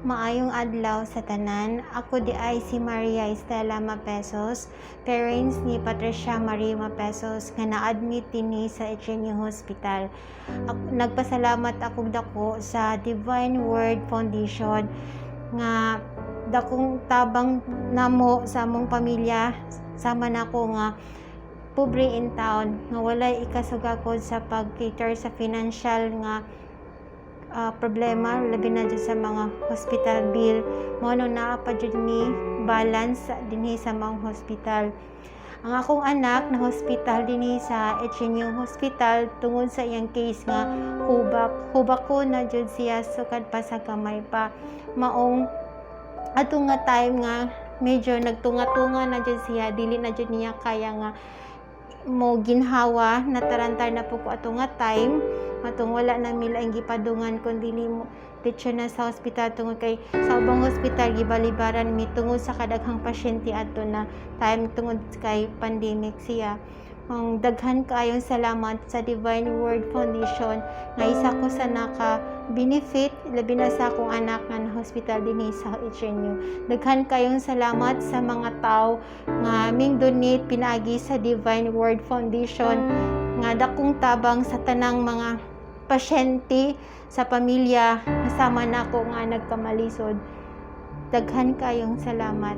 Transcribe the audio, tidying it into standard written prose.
Maayong adlaw sa tanan. Ako di ay si Maria Estela Mapesos, parents ni Patricia Marie Mapesos nga na-admit dinhi sa Echenio Hospital. Nagpasalamat ako dako sa Divine Word Foundation nga dakong tabang namo sa among pamilya, sama nako nga pobre in town nga walay ikasugakod sa pag-cater sa financial nga problema, labi na dyan sa mga hospital bill mo ano naa pa dyan ni balance dinhi sa mga hospital. Ang akong anak na hospital dinhi sa Echenio Hospital tungod sa iyang case nga hubak ko na dyan siya sukad pa sa kamay pa. Maong ato nga time nga medyo nagtunga-tunga na dyan siya, dili na dyan niya kaya nga mo ginhawa na tarantar na po ko ato nga time matong wala na mila ang gipadungan kundi mo dito na sa hospital tungod kay sa ubang hospital gibalibaran mi tungod sa kadaghang pasyente ato na time tungod kay pandemic siya. Ang daghan kaayong salamat sa Divine Word Foundation nga isa ko sa naka-benefit labi na sa akong anak nga na hospital dinhi sa Echenio. Daghan kayong salamat sa mga tao nga aming donate pinaagi sa Divine Word Foundation nga dakong tabang sa tanang mga pasyente sa pamilya kasama na ako nga nagkamalisod. Daghan kayong salamat.